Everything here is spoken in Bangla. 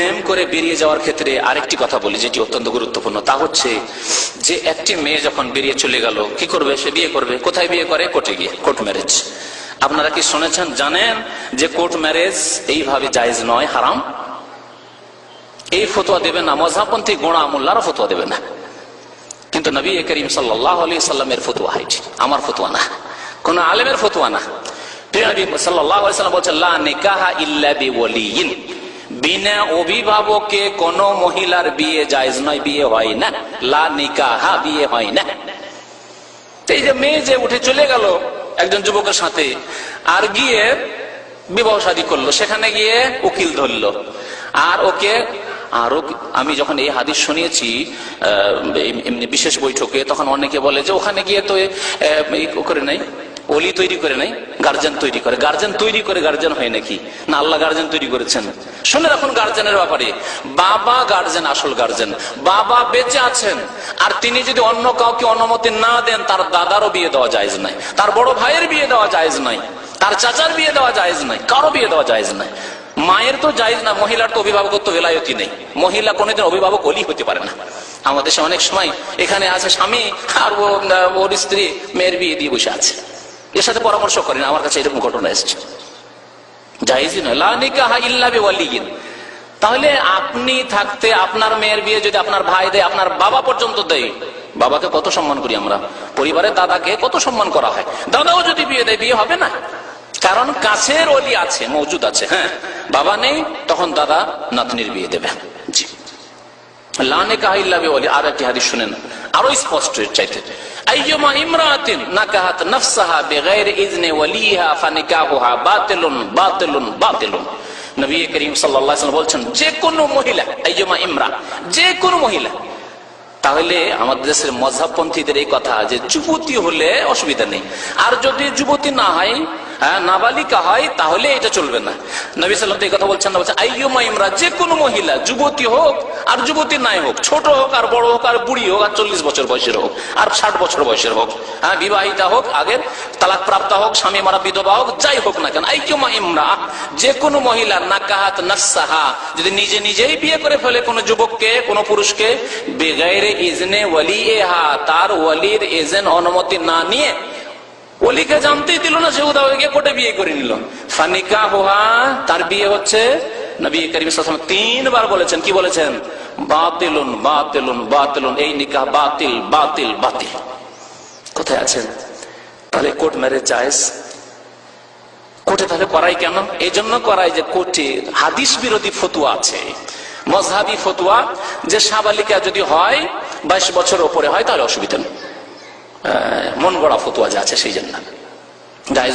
প্রেম করে বেরিয়ে যাওয়ার ক্ষেত্রে আরেকটি কথা বলি যেটি অত্যন্ত গুরুত্বপূর্ণ, তা হচ্ছে যে একটি মেয়ে যখন বেরিয়ে চলে গেল কি করবে? সে বিয়ে করবে। কোথায় বিয়ে করে? কোর্টে গিয়ে, কোর্ট ম্যারেজ। আপনারা কি শুনেছেন, জানেন যে কোর্ট ম্যারেজ এইভাবে জায়েজ নয়, হারাম? এই ফতোয়া দেবে না মযহাবপন্থী গোঁড়া মোল্লারা, ফতোয়া দেবে না। কিন্তু নবী করিম সাল্লাল্লাহু আলাইহি সাল্লামের ফতোয়া হয়েছে, আমার ফতোয়া না, কোন আলেমের ফতোয়া না। নবী সাল্লাল্লাহু আলাইহি সাল্লাম বলেছেন, লা নিকাহা ইল্লা বিওয়ালিয়িন, বিনা অভিভাবকে কোন মহিলার বিয়ে জায়েজ নয়, বিয়ে হয় না। লা নিকাহা, বিয়ে হয় না। এই যে মেয়ে যে উঠে চলে গেল একজন যুবকের সাথে, আর গিয়ে বিবাহ শাদী করলো, সেখানে গিয়ে উকিল ধরলো, আর ওকে আরো। আমি যখন এই হাদিস শুনিয়েছি এমনি বিশেষ বৈঠকে, তখন অনেকে বলে যে ওখানে গিয়ে তো করে নাই, ওলি তৈরি করে নাই, গার্জেন তৈরি করে। গার্জেন তৈরি করে গার্জেন হয় নাকি? না, আল্লাহ গার্জেন তৈরি করেছেন। শুনে রাখুন গার্জেনের ব্যাপারে, বাবা গার্জেন, আসল গার্জেন। বাবা বেঁচে আছেন, আর তিনি যদি অন্য কাউকে অনুমতি না দেন, তার দাদারও বিয়ে দেওয়া জায়েজ নাই, তার বড় ভাইয়ের বিয়ে দেওয়া জায়েজ নাই, তার চাচার বিয়ে দেওয়া জায়েজ নাই, কারো বিয়ে দেওয়া জায়েজ নাই। মায়ের তো জায়েজ না, মহিলার তো অভিভাবকত্ব বেলায়তি নেই, মহিলা কোনোদিন অভিভাবক ওলি হতে পারে না। আমাদের দেশে অনেক সময় এখানে আছে স্বামী আর ওর স্ত্রী মেয়ের বিয়ে দিয়ে বসে আছে, এর সাথে পরামর্শ করেন। আমার কাছে এরকম ঘটনা এসেছে, জায়েজই নয়। লা নিকাহা ইল্লা বিওয়ালিয়িন। তাহলে আপনি থাকতে আপনার মেয়ের বিয়ে যদি আপনার ভাই দেয়, আপনার বাবা পর্যন্ত দেয়, বাবাকে কত সম্মান করি আমরা, পরিবারের দাদাকে কত সম্মান করা হয়, দাদাও যদি বিয়ে দেয়, বিয়ে হবে না। কারণ কাছের ওলি আছে, মওজুদ আছে। হ্যাঁ, বাবা নেই, তখন দাদা নাতনির বিয়ে দেবে। জি, লা নিকাহা ইল্লা বিওয়ালি। আর একটি হাদিস শুনেন, আরো স্পষ্ট চাইতে, আইয়ুমা ইমরাতিন নাকাহাত নাফসাহা বিগাইরি ইজনি ওয়ালিহা ফানিকাহুহা বাতিলুন বাতিলুন বাতিলুন। নবী করিম সাল্লাল্লাহু আলাইহি ওয়াসাল্লাম বলছেন, যে কোনো মহিলা, আইয়ুমা ইমরা, যে কোনো মহিলা। তাহলে আমাদের দেশের মযহাবপন্থীদের এই কথা যে যুবতী হলে অসুবিধা নেই, আর যদি যুবতী না হয়, নাবালিকা হয়, তাহলে এটা চলবে না। নবী সাল্লাল্লাহু আলাইহি ওয়াসাল্লাম এই কথা বলছেন না, বলছেন আইয়ুমা ইমরা, যে কোনো মহিলা, যুবতী হোক আর যুবতী নাই হোক, ছোট হোক আর বড় হোক, আর বুড়ি হোক আর 40 বছর বয়সের হোক আর 60 বছর বয়সের হোক, বিবাহিতা হোক, আগের তালাক প্রাপ্তা হোক, স্বামী মারা বিধবা হোক, যাই হোক না কেন, আইয়ুমা ইমরা, যে কোনো মহিলা, নাকাহাত নাফসাহা, যদি নিজে নিজেই বিয়ে করে ফেলে কোনো যুবককে, কোনো পুরুষকে, বিগাইরি ইজনে ওয়ালিহা, তার ওয়ালির এজেন্ট অনুমতি না নিয়ে, ওলিকে জানতেই দিল না, সে উদা হয়ে গিয়ে কোর্টে বিয়ে করে নিল, ফানিকাহুহা, তার বিয়ে হচ্ছে। নবী করিম সাল্লাল্লাহু আলাইহি ওয়াসাল্লাম 3 বার বলেছেন, কি বলেছেন? বাতিলুন বাতিলুন বাতিলুন, এই নিকাহ বাতিল বাতিল বাতিল। কোথায় আছেন? তাহলে কোর্ট ম্যারেজ জায়েজ, কোর্টে তাহলে করাই কেন? এই জন্য করাই যে কোর্টে হাদিস বিরোধী ফতোয়া আছে, মযহাবী ফতোয়া, যে সাবালিকা যদি হয় 22 বছর উপরে হয় তাহলে অসুবিধা নেই, মন গড়া ফতোয়া যা আছে সেই জন্য জায়েজ।